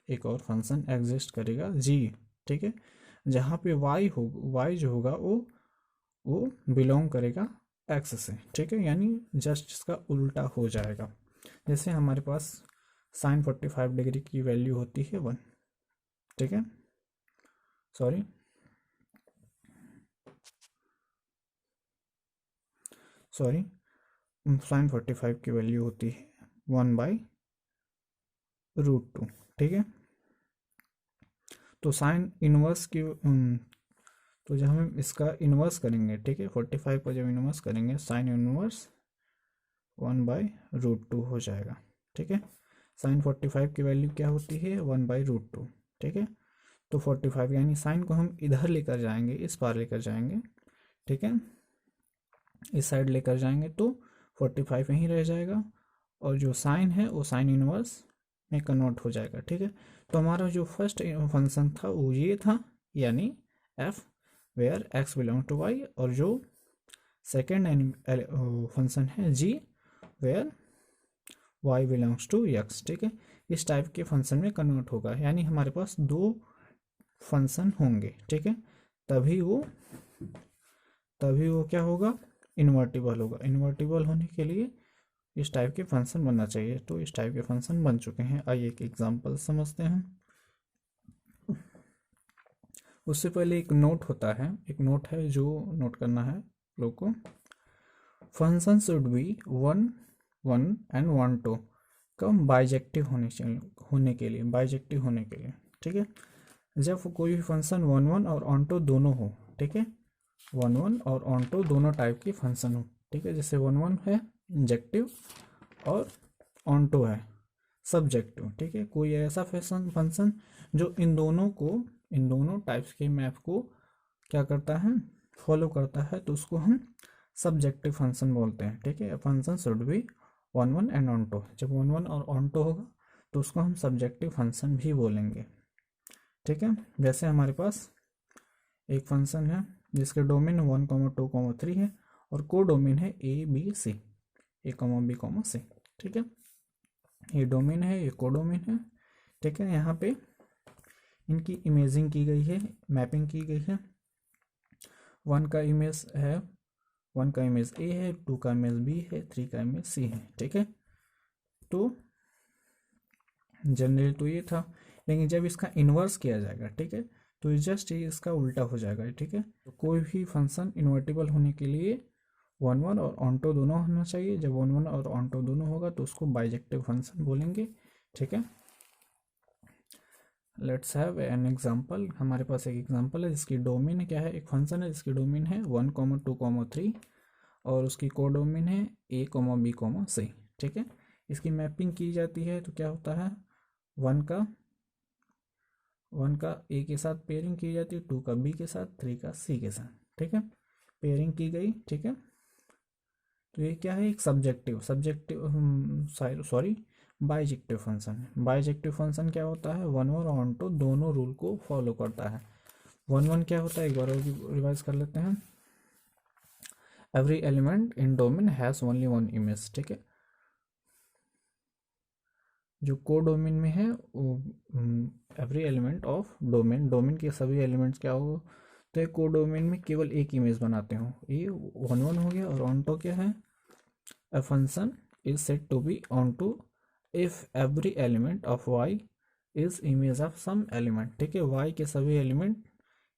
एक और फंक्शन एग्जिस्ट करेगा जी। ठीक है, जहाँ पे वाई हो, वाई जो होगा वो बिलोंग करेगा एक्स से। ठीक है, यानी जस्ट इसका उल्टा हो जाएगा। जैसे हमारे पास साइन 45 डिग्री की वैल्यू होती है 1। ठीक है, सॉरी साइन 45 की वैल्यू होती है 1/√2। ठीक है, तो साइन इनवर्स की तो जब हम इसका इन्वर्स करेंगे, ठीक है, 45 का जब इन्वर्स करेंगे साइन इनवर्स 1/√2 हो जाएगा। ठीक है, साइन 45 की वैल्यू क्या होती है 1/√2। ठीक है, तो 45 यानी साइन को हम इधर लेकर जाएंगे, इस पार लेकर जाएंगे। ठीक है, इस साइड लेकर जाएंगे तो 45 यहीं रह जाएगा और जो साइन है वो साइन इनवर्स में कन्वर्ट हो जाएगा। ठीक है, तो हमारा जो फर्स्ट फंक्शन था वो ये था, यानी F where X belong to Y, और जो सेकेंड फंक्शन है G where Y belongs to x. ठीक है, इस टाइप के फंक्शन में कन्वर्ट होगा, यानी हमारे पास दो फंक्शन होंगे। ठीक है, तभी वो क्या होगा, इन्वर्टिबल होगा। इन्वर्टिबल होने के लिए इस टाइप के फंक्शन बनना चाहिए, तो इस टाइप के फंक्शन बन चुके हैं। आइए एक एग्जांपल समझते हैं। उससे पहले एक नोट होता है, एक नोट है जो नोट करना है लोग को। Function should be 1 1 and 1 2 come bijective होने के लिए, बाइजेक्टिव होने के लिए। ठीक है, जब कोई भी फंक्शन 1 1 और ऑन टू दोनों हो। ठीक है, 1 1 और ऑन टू दोनों टाइप की फंक्शन हो। ठीक है, जैसे 1 1 है इंजेक्टिव और ऑन टू है सब्जेक्टिव। ठीक है, कोई ऐसा फंक्शन जो इन दोनों टाइप्स के मैप को क्या करता है, फॉलो करता है, तो उसको हम सब्जेक्टिव फंक्शन बोलते हैं। ठीक है, function should be 1 1 and on टू। जब 1 1 और ऑन टू होगा तो उसको हम सब्जेक्टिव फंक्शन भी बोलेंगे। ठीक है, जैसे हमारे पास एक फंक्शन है जिसके डोमेन 1 2 3 है और को डोमेन है A B C, A B C. ठीक है, ये डोमेन है, ये को डोमेन है। ठीक है, यहाँ पे इनकी इमेजिंग की गई है, मैपिंग की गई है। 1 का इमेज है, 1 का इमेज ए है, 2 का इमेज बी है, 3 का इमेज सी है। ठीक है, तो जनरली तो ये था, लेकिन जब इसका इन्वर्स किया जाएगा, ठीक है, तो जस्ट ये इसका उल्टा हो जाएगा। ठीक है, तो कोई भी फंक्शन इन्वर्टिबल होने के लिए 1 1 और ऑन टू दोनों होना चाहिए। जब 1 1 और ऑन टू दोनों होगा तो उसको बाइजेक्टिव फंक्शन बोलेंगे। ठीक है, लेट्स हैव एन एग्जांपल। हमारे पास एक एग्जांपल है जिसकी डोमेन क्या है, एक फंक्शन है जिसकी डोमेन है 1 2 3 और उसकी को डोमेन है ए बी सी। ठीक है, इसकी मैपिंग की जाती है तो क्या होता है, 1 का ए के साथ पेयरिंग की जाती है, 2 का बी के साथ, 3 का सी के साथ। ठीक है, पेयरिंग की गई। ठीक है, तो ये क्या है, एक बाइजेक्टिव फंक्शन है। बाइजेक्टिव फंक्शन क्या होता है, 1 1 और ऑन टू दोनों रूल को फॉलो करता है। 1 1 क्या होता है, एक बार और रिवाइज कर लेते हैं। Every element in domain has only 1 image. ठीक है, जो को डोमेन में है वो एवरी एलिमेंट ऑफ डोमेन के सभी एलिमेंट्स क्या हो, तो एक को डोमेन में केवल एक इमेज बनाते हो। ये 1 1 हो गया। और ऑन टू क्या है, a function is said to be onto if every element of y is image of some element, ठीक है। वाई के सभी एलिमेंट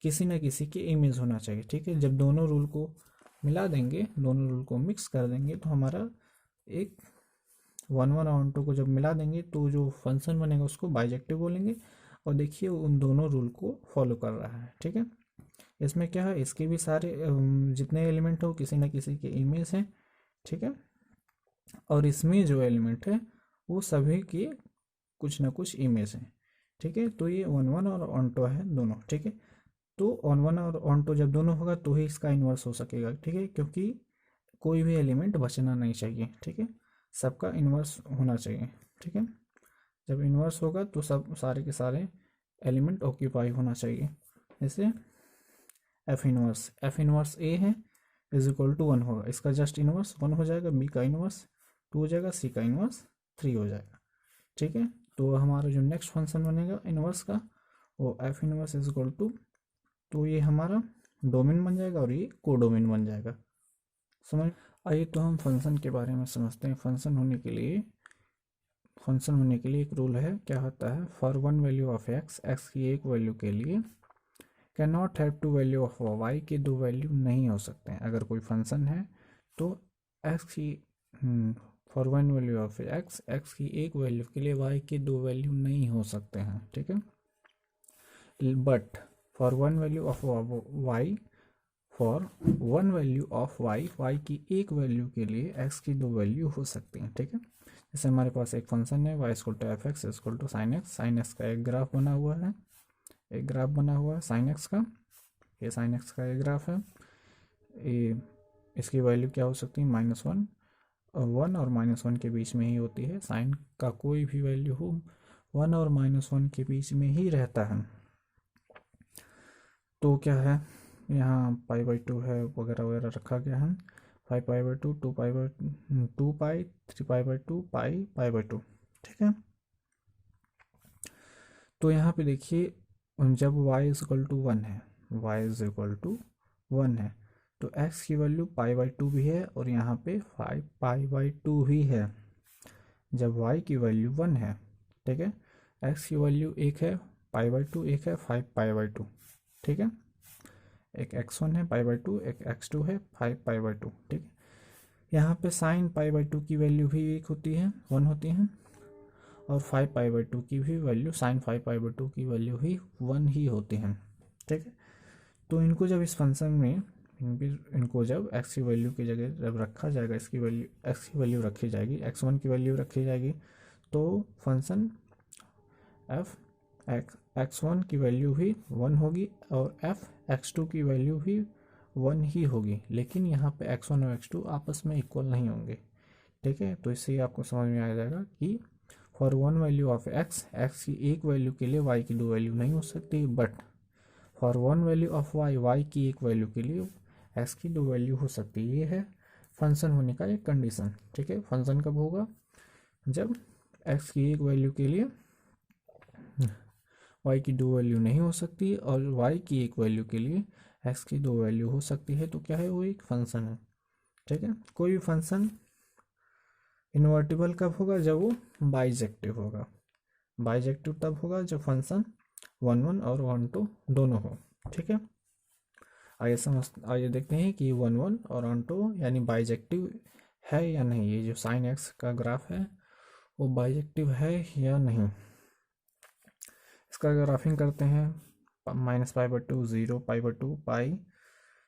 किसी न किसी की इमेज होना चाहिए, ठीक है। जब दोनों रूल को मिला देंगे, दोनों रूल को मिक्स कर देंगे, तो हमारा एक 1 1 और 2 को जब मिला देंगे तो जो फंक्शन बनेगा उसको बाइजेक्टिव बोलेंगे। और देखिए उन दोनों रूल को फॉलो कर रहा है, ठीक है। इसमें क्या है, इसके भी सारे जितने एलिमेंट हो किसी न किसी के इमेज हैं, ठीक है। और इसमें जो एलिमेंट है वो सभी की कुछ ना कुछ इमेज है, ठीक है। तो ये 1 1 और ऑन 2 है दोनों, ठीक है। तो ऑन 1 और ऑन 2 जब दोनों होगा तो ही इसका इन्वर्स हो सकेगा, ठीक है। क्योंकि कोई भी एलिमेंट बचना नहीं चाहिए, ठीक है। सबका इन्वर्स होना चाहिए, ठीक है। जब इन्वर्स होगा तो सब सारे के सारे एलिमेंट ऑक्यूपाई होना चाहिए। जैसे एफ इनवर्स ए है इज इक्वल टू 1 होगा, इसका जस्ट इनवर्स 1 हो जाएगा, बी का इनवर्स 2 हो जाएगा, सी का इनवर्स 3 हो जाएगा, ठीक है। तो हमारा जो नेक्स्ट फंक्शन बनेगा इनवर्स का वो f inverse is equal to, तो ये हमारा डोमेन बन जाएगा और ये कोडोमेन बन जाएगा, समझ। आइए तो हम फंक्शन के बारे में समझते हैं। फंक्शन होने के लिए एक रूल है, क्या होता है, for one value of x, x की एक वैल्यू के लिए can not have two value of y के दो वैल्यू नहीं हो सकते हैं। अगर कोई फंक्शन है तो एक्स की for one value of x, x की एक वैल्यू के लिए वाई के दो वैल्यू नहीं हो सकते हैं, ठीक है। But for one value of y, for one value of y, y की एक वैल्यू के लिए एक्स की दो वैल्यू हो सकती हैं, ठीक है। जैसे हमारे पास एक फंक्शन है y equal to f x equal to sine x, sine x का एक ग्राफ बना हुआ है, एक ग्राफ बना हुआ है साइन एक्स का, ये साइन एक्स का एक ग्राफ है। ये इसकी वैल्यू क्या हो सकती है, -1, और 1 और -1 के बीच में ही होती है। साइन का कोई भी वैल्यू हो 1 और -1 के बीच में ही रहता है। तो क्या है, यहाँ π/2 है वगैरह वगैरह रखा गया है, 5π/2, 2π, 3π/2, π/2, ठीक है। तो यहाँ पे देखिए जब y इज इक्वल टू 1 है, y इज इक्वल टू 1 है, तो x की वैल्यू π/2 भी है और यहाँ पे 5π/2 ही है। जब y की वैल्यू 1 है, ठीक है, x की वैल्यू 1 है, π/2 1 है, 5π/2, ठीक है। एक x1 है π/2, एक x2 है 5π/2, ठीक है। यहाँ पे साइन π/2 की वैल्यू भी 1 होती है, 1 होती है, और 5π/2 की भी वैल्यू, साइन 5π/2 की वैल्यू ही 1 ही होती है, ठीक है। तो इनको जब इस फंक्शन में इनको जब x की वैल्यू की जगह जब रखा जाएगा, इसकी वैल्यू x की वैल्यू रखी जाएगी, x1 की वैल्यू रखी जाएगी, तो फंक्शन f x1 की वैल्यू भी 1 होगी और f x2 की वैल्यू भी 1 ही होगी। लेकिन यहाँ पे x1 और x2 आपस में इक्वल नहीं होंगे, ठीक है। तो इससे आपको समझ में आ जाएगा कि for one value of x, x की एक वैल्यू के लिए y की दो वैल्यू नहीं हो सकती, but for one value of y, y की एक वैल्यू के लिए x की दो वैल्यू हो सकती है। ये है फंक्शन होने का एक कंडीशन, ठीक है। फंक्शन कब होगा, जब x की एक वैल्यू के लिए y की दो वैल्यू नहीं हो सकती और y की एक वैल्यू के लिए x की दो वैल्यू हो सकती है। तो क्या है, वो एक फंक्शन है, ठीक है। कोई भी फंक्शन इन्वर्टिबल कब होगा, जब वो बाइजेक्टिव होगा। बाइजेक्टिव तब होगा जब फंक्शन 1 1 और 1 2 दोनों हो, ठीक है। आइए देखते हैं कि 1 1 और 1 2 यानी बाइजेक्टिव है या नहीं। ये जो साइन एक्स का ग्राफ है वो बाइजेक्टिव है या नहीं, इसका ग्राफिंग करते हैं। -π/2, 0, π/2, पाई,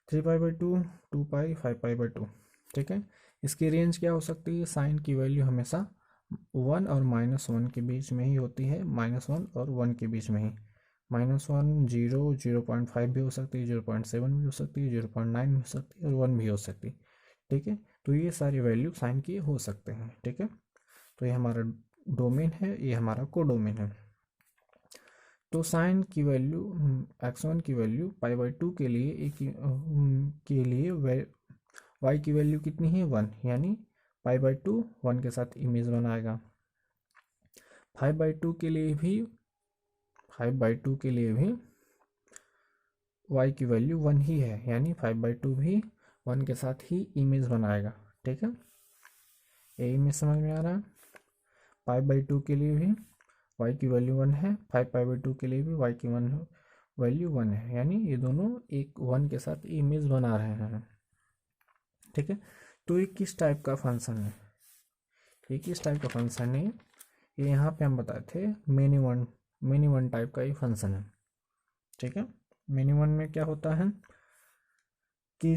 3π/2, 2π, 5π/2, ठीक है। इसकी रेंज क्या हो सकती है, साइन की वैल्यू हमेशा 1 और -1 के बीच में ही होती है, -1 और 1 के बीच में ही। -1, 0, 0.5 भी हो सकती है, 0.7 भी हो सकती है, 0.9 भी हो सकती है और 1 भी हो सकती है, ठीक है। तो ये सारी वैल्यू साइन की हो सकते हैं, ठीक है। तो ये हमारा डोमेन है, ये हमारा कोडोमेन है। तो साइन की वैल्यू x1 की वैल्यू π/2 के लिए के लिए y की वैल्यू कितनी है, 1, यानी π/2 1 के साथ इमेज बनाएगा। 5/2 के लिए भी y की वैल्यू 1 ही है, यानी 5/2 भी 1 के साथ ही इमेज बनाएगा, ठीक है। ये इमेज समझ में आ रहा है। 5/2 के लिए भी y की वैल्यू 1 है, 5 पाई/2 के लिए भी y की वैल्यू 1 है, यानी ये दोनों एक 1 के साथ इमेज बना रहे हैं। ठीक है, तो ये किस टाइप का फंक्शन है, ये किस टाइप का फंक्शन है, ये यहाँ पे हम बताए थे मिनी वन टाइप का ये फंक्शन है। ठीक है, मिनी वन में क्या होता है कि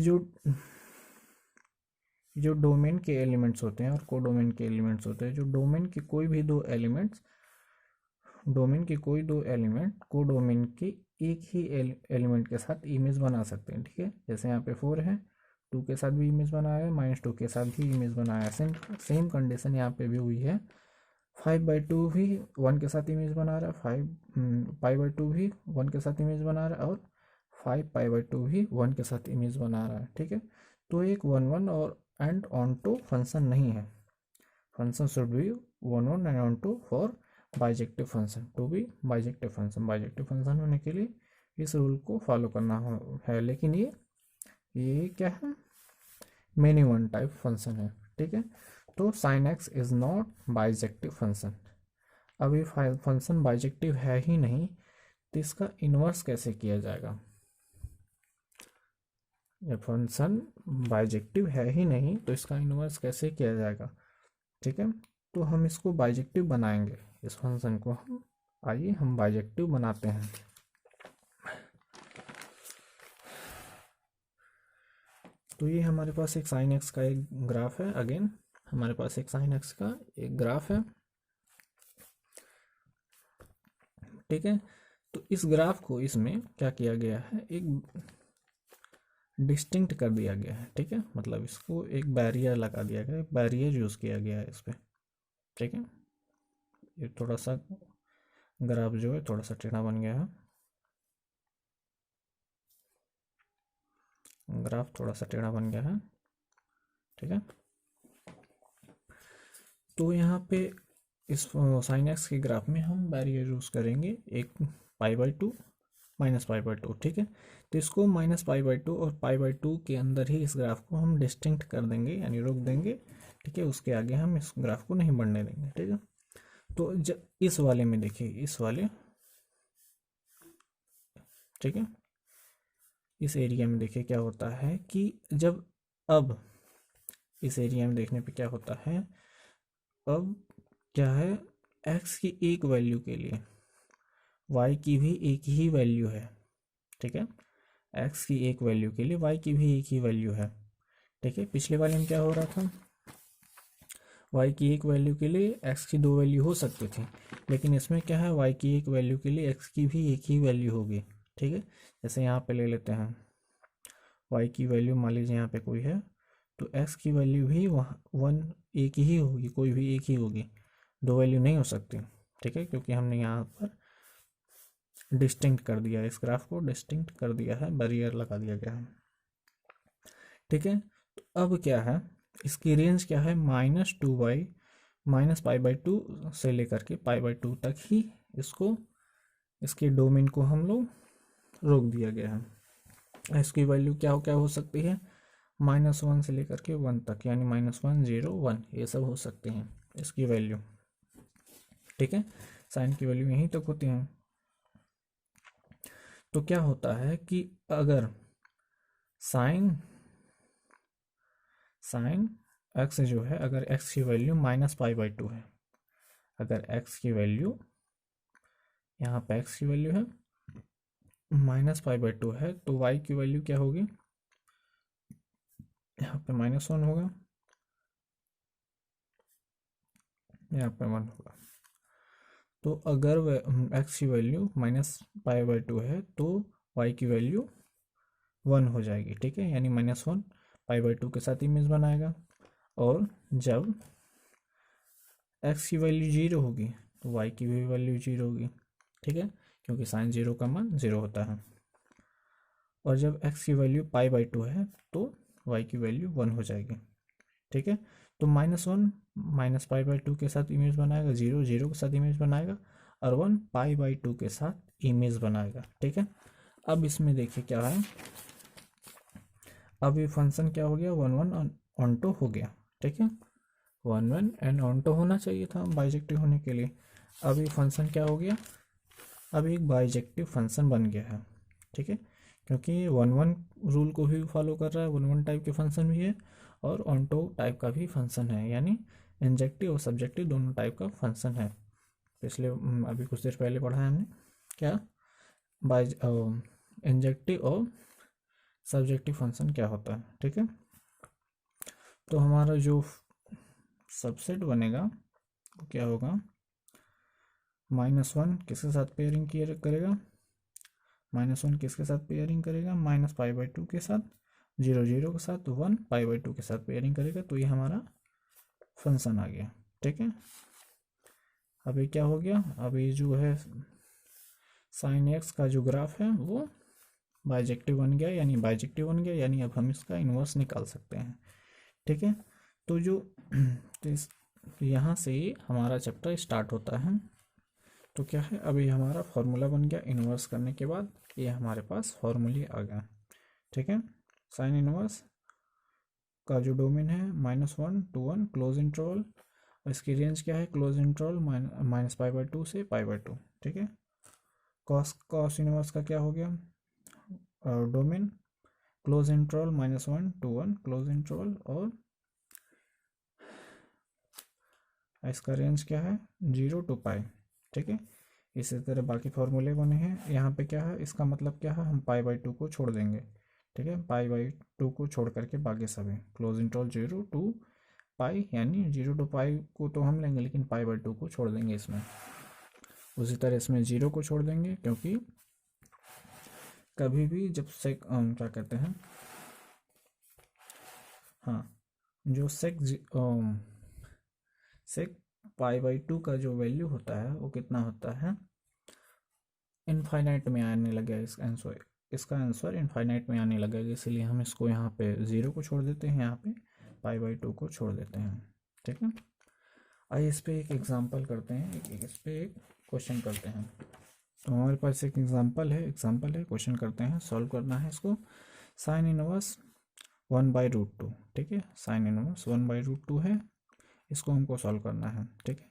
जो डोमेन के एलिमेंट्स होते हैं और कोडोमेन के एलिमेंट्स होते हैं, जो डोमेन के कोई भी दो एलिमेंट कोडोमेन के एक ही एलिमेंट के साथ इमेज बना सकते हैं। ठीक है, जैसे यहाँ पे 4 है, 2 के साथ भी इमेज बनाया है, -2 के साथ भी इमेज बनाया है, सेम कंडीशन यहाँ पे भी हुई है। 5/2 भी 1 के साथ इमेज बना रहा है, 5 पाई/2 भी 1 के साथ इमेज बना रहा है, और 5 पाई/2 भी 1 के साथ इमेज बना रहा है। ठीक है, तो एक 1 और एंड ऑन टू फंक्शन नहीं है, function should be 1 and on to for bijective function to be bijective function होने के लिए इस रूल को फॉलो करना है। लेकिन ये क्या है, मेनी वन टाइप फंक्शन है। ठीक है, तो sin x is not bijective function. अब ये फंक्शन बाइजेक्टिव है ही नहीं, तो इसका इन्वर्स कैसे किया जाएगा, ये फंक्शन बाइजेक्टिव है ही नहीं तो इसका इन्वर्स कैसे किया जाएगा। ठीक है, तो हम इसको बाइजेक्टिव बनाएंगे, इस फंक्शन को आइए हम बाइजेक्टिव बनाते हैं। तो ये हमारे पास एक sin x का एक ग्राफ है, अगेन हमारे पास एक sin x का एक ग्राफ है। ठीक है, तो इस ग्राफ को इसमें क्या किया गया है, एक डिस्टिंक्ट कर दिया गया है। ठीक है, मतलब इसको एक बैरियर लगा दिया गया है, बैरियर यूज किया गया है इस पर। ठीक है, ये थोड़ा सा ग्राफ जो है थोड़ा सा टेढ़ा बन गया है, ग्राफ थोड़ा सा टेढ़ा बन गया है। ठीक है, तो यहाँ पे इस sin x के ग्राफ में हम बैरियर यूज करेंगे एक π/2 -π/2। ठीक है, तो इसको -π/2 और π/2 के अंदर ही इस ग्राफ को हम डिस्टिंक्ट कर देंगे, यानी रोक देंगे। ठीक है, उसके आगे हम इस ग्राफ को नहीं बढ़ने देंगे। ठीक है, तो इस वाले में देखिए, इस वाले, ठीक है, इस एरिया में देखिए क्या होता है कि जब अब इस एरिया में देखने पे क्या होता है, अब क्या है, x की एक वैल्यू के लिए y की भी एक ही वैल्यू है। ठीक है, x की एक वैल्यू के लिए y की भी एक ही वैल्यू है। ठीक है, पिछले वाले में क्या हो रहा था, y की एक वैल्यू के लिए x की दो वैल्यू हो सकती थी, लेकिन इसमें क्या है, y की एक वैल्यू के लिए x की भी एक ही वैल्यू होगी। ठीक है, जैसे यहाँ पे ले लेते हैं y की वैल्यू, मान लीजिए यहाँ पे कोई है, तो x की वैल्यू भी वहाँ 1 एक ही होगी, कोई भी एक ही होगी, दो वैल्यू नहीं हो सकती। ठीक है, क्योंकि हमने यहाँ पर डिस्टिंक्ट कर दिया, इस ग्राफ को डिस्टिंक्ट कर दिया है, बैरियर लगा दिया गया है। ठीक है, तो अब क्या है, इसकी रेंज क्या है, -π/2 से लेकर के π/2 तक ही इसको, इसके डोमेन को हम लोग रोक दिया गया है। इसकी वैल्यू क्या हो सकती है, -1 से लेकर के 1 तक, यानी -1 0 1 ये सब हो सकते हैं इसकी वैल्यू। ठीक है, साइन की वैल्यू यहीं तक होती है। तो क्या होता है कि अगर साइन x जो है, अगर x की वैल्यू -π/2 है, अगर x की वैल्यू, यहाँ पे x की वैल्यू है -π/2 है, तो y की वैल्यू क्या होगी, यहाँ पे -1 होगा, यहाँ पे 1 होगा। तो अगर x की वैल्यू -π/2 है तो y की वैल्यू 1 हो जाएगी। ठीक है, यानी -1 π/2 के साथ इमेज बनाएगा, और जब x की वैल्यू 0 होगी तो y की भी वैल्यू 0 होगी। ठीक है, क्योंकि साइन 0 का मान 0 होता है, और जब x की वैल्यू π/2 है तो y की वैल्यू 1 हो जाएगी। ठीक है, तो -1 -π/2 के साथ इमेज बनाएगा, 0 0 के साथ इमेज बनाएगा, और 1 π/2 के साथ इमेज बनाएगा। ठीक है, अब इसमें देखिए क्या है, अब ये फंक्शन क्या हो गया, 1 1 ऑन टू हो गया। ठीक है, वन वन एंड ऑनटो होना चाहिए था बाइजेक्टिव होने के लिए। अब ये फंक्शन क्या हो गया, अब एक बाइजेक्टिव फंक्शन बन गया है, ठीक है, क्योंकि ये वन वन रूल को भी फॉलो कर रहा है, वन वन टाइप के फंक्शन भी है और ऑनटो टाइप का भी फंक्शन है, यानी इंजेक्टिव और सब्जेक्टिव दोनों टाइप का फंक्शन है। पिछले अभी कुछ देर पहले पढ़ा है हमने क्या, बाय इंजेक्टिव और सब्जेक्टिव फंक्शन क्या होता है, ठीक है। तो हमारा जो सबसेट बनेगा वो क्या होगा, -1 किसके साथ पेयरिंग करेगा, -1 किसके साथ पेयरिंग करेगा, -π/2 के साथ, 0 0 के साथ, 1 π/2 के साथ पेयरिंग करेगा। तो ये हमारा फंक्शन आ गया, ठीक है। अभी क्या हो गया, अभी जो है साइन एक्स का जो ग्राफ है वो बाइजेक्टिव बन गया, यानी अब हम इसका इन्वर्स निकाल सकते हैं, ठीक है। तो जो तो यहाँ से हमारा चैप्टर स्टार्ट होता है। तो क्या है, अभी हमारा फॉर्मूला बन गया इन्वर्स करने के बाद, ये हमारे पास फॉर्मूले आ गया, ठीक है। साइन इन्वर्स का जो डोमेन है -1 to 1 क्लोज इंटरवल, और इसकी रेंज क्या है, क्लोज इंटरवल -π/2 से π/2, ठीक है। कॉस इन्वर्स का क्या हो गया, domain close interval -1 to 1 close interval, और इसका रेंज क्या है 0 to π, ठीक है। इसी तरह बाकी फॉर्मूले बने हैं। यहाँ पे क्या है, इसका मतलब क्या है, हम π/2 को छोड़ देंगे, ठीक है। π/2 को छोड़ करके बाकी सभी क्लोज इंटरवल 0 to π, यानी 0 to π को तो हम लेंगे लेकिन π/2 को छोड़ देंगे इसमें। उसी तरह इसमें 0 को छोड़ देंगे, क्योंकि कभी भी जब सेक क्या कहते हैं, हाँ, जो सेक π/2 का जो वैल्यू होता है वो कितना होता है, इनफाइनाइट में आने लगेगा इसका आंसर इनफाइनाइट में आने लगेगा, इसलिए हम इसको यहाँ पे 0 को छोड़ देते हैं, यहाँ पे π/2 को छोड़ देते हैं, ठीक है। आइए इस पे एक एग्जांपल करते हैं, इस पे एक क्वेश्चन करते हैं। तो हमारे पास एक एग्जांपल है क्वेश्चन करते हैं, सॉल्व करना है इसको। साइन इनवर्स 1/√2, ठीक है, साइन इनवर्स 1/√2 है, इसको हमको सॉल्व करना है, ठीक है।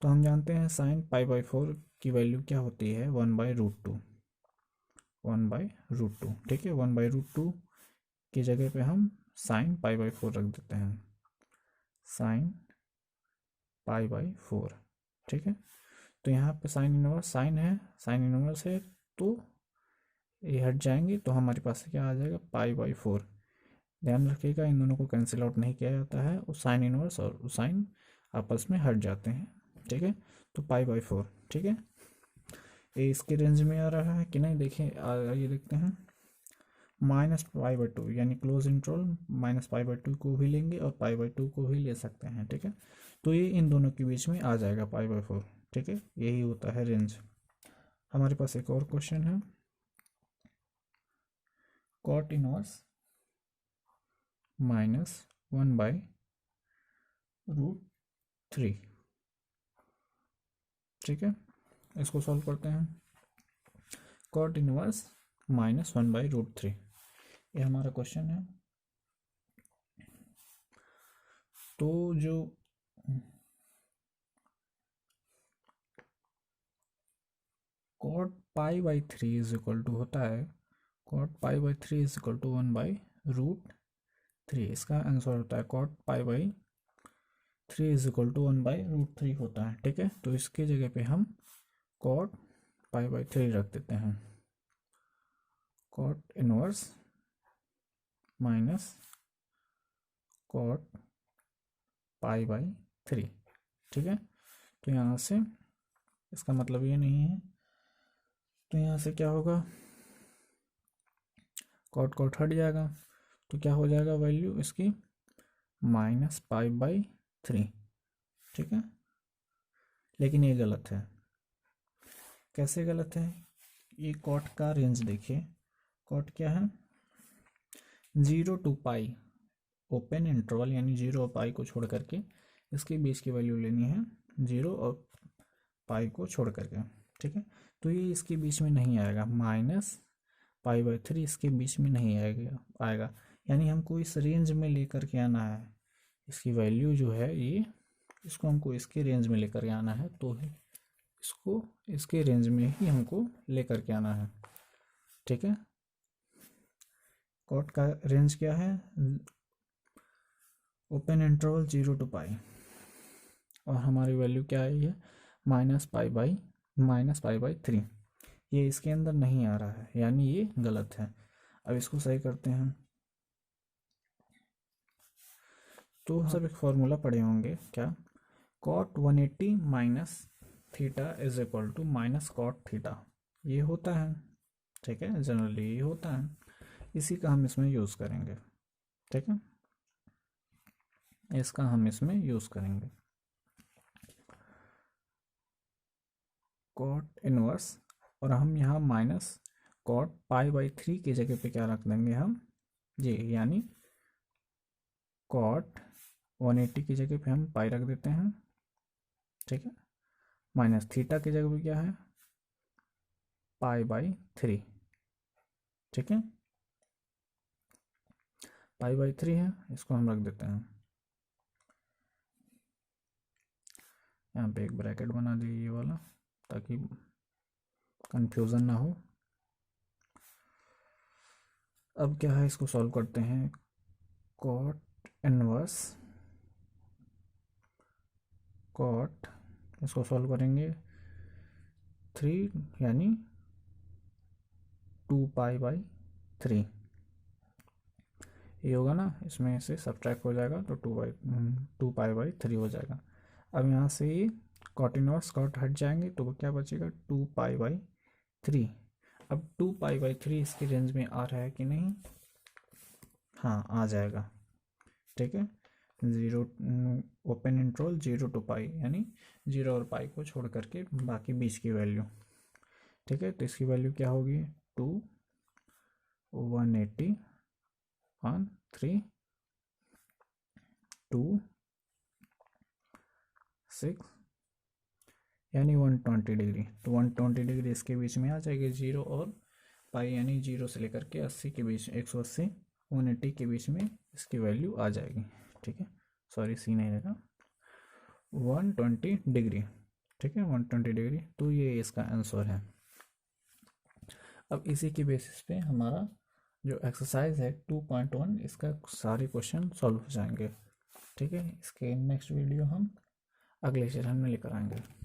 तो हम जानते हैं साइन π/4 की वैल्यू क्या होती है, 1/√2, 1/√2, ठीक है। 1/√2 की जगह पे हम साइन π/4 रख देते हैं, साइन π/4, ठीक है। तो यहाँ पे साइन इनवर्स है, तो ये हट जाएंगे, तो हमारे पास क्या आ जाएगा, π/4। ध्यान रखिएगा इन दोनों को कैंसिल आउट नहीं किया जाता है, वो साइन इनवर्स और साइन आपस में हट जाते हैं, ठीक है। तो π/4, ठीक है। ये इसके रेंज में आ रहा है कि नहीं, देखें, ये देखते हैं, -π/2 यानी क्लोज इंटरवल -π/2 को भी लेंगे और π/2 को भी ले सकते हैं, ठीक है। तो ये इन दोनों के बीच में आ जाएगा π/4, ठीक है, यही होता है रेंज। हमारे पास एक और क्वेश्चन है, कॉट इनवर्स -1/√3, ठीक है। इसको सॉल्व करते हैं, कॉट इनवर्स -1/√3, ये हमारा क्वेश्चन है। तो जो cot π/3 इज इक्वल टू होता है, cot π/3 इज इक्वल टू 1/√3, इसका आंसर होता है cot π/3 इज इक्वल टू 1/√3 होता है, ठीक है। तो इसकी जगह पे हम cot π/3 रख देते हैं, cot इनवर्स माइनस cot π/3, ठीक है। तो यहाँ से इसका मतलब ये नहीं है, तो यहाँ से क्या होगा, cot हट जाएगा, तो क्या हो जाएगा वैल्यू इसकी -π/3, ठीक है। लेकिन ये गलत है, कैसे गलत है, ये cot का रेंज देखिए, cot क्या है, 0 to π ओपन इंटरवल, यानी 0 और π को छोड़ करके इसके बीच की वैल्यू लेनी है, 0 और π को छोड़ करके, ठीक है। तो ये इसके बीच में नहीं आएगा, -π/3 इसके बीच में नहीं आएगा, यानी हमको इस रेंज में लेकर के आना है, इसकी वैल्यू जो है ये, इसको हमको इसके रेंज में लेकर के आना है, तो इसको इसके रेंज में ही हमको लेकर के आना है। ठीक है, कॉट का रेंज क्या है, ओपन इंटरवल 0 to पाई, और हमारी वैल्यू क्या आई है, -π/3। ये इसके अंदर नहीं आ रहा है, यानी ये गलत है। अब इसको सही करते हैं। तो सब एक फॉर्मूला पढ़े होंगे क्या, cot 180 minus theta is equal to minus cot theta, ये होता है। ठीक है, जनरली ये होता है, इसी का हम इसमें यूज़ करेंगे। ठीक है, इसका हम इसमें यूज़ करेंगे। कॉट इनवर्स, और हम यहाँ माइनस कॉट π/3 की जगह पे क्या रख देंगे हम, ये यानी कॉट 180 की जगह पे हम पाई रख देते हैं। ठीक है, माइनस थीटा की जगह पे क्या है, π/3। ठीक है, π/3 है, इसको हम रख देते हैं। यहाँ पे एक ब्रैकेट बना दिए ये वाला, ताकि कंफ्यूजन ना हो। अब क्या है, इसको सॉल्व करते हैं। कॉट इनवर्स कॉट, इसको सॉल्व करेंगे 3 यानी 2π/3, ये होगा ना, इसमें से सब्ट्रैक्ट हो जाएगा तो 2π/3 हो जाएगा। अब यहाँ से ये कॉट इनवर्स कॉट हट जाएंगे तो क्या बचेगा, 2π/3। अब 2π/3 इसकी रेंज में आ रहा है कि नहीं, हाँ आ जाएगा। ठीक है, 0 ओपन इंटरवल 0 to पाई, यानी 0 और पाई को छोड़ करके बाकी बीच की वैल्यू। ठीक है, तो इसकी वैल्यू क्या होगी, 2 180/3 2 6 यानी 120 डिग्री। तो 120 डिग्री इसके बीच में आ जाएगी, 0 और पाई, यानी 0 से लेकर के 80 के बीच, 180 180 के बीच में इसकी वैल्यू आ जाएगी। ठीक है, सॉरी सी नहीं रहेगा, 120 डिग्री। ठीक है, 120 डिग्री, तो ये इसका आंसर है। अब इसी के बेसिस पे हमारा जो एक्सरसाइज है 2.1, इसका सारे क्वेश्चन सॉल्व हो जाएंगे। ठीक है, इसके नेक्स्ट वीडियो हम अगले सेशन में लेकर आएंगे।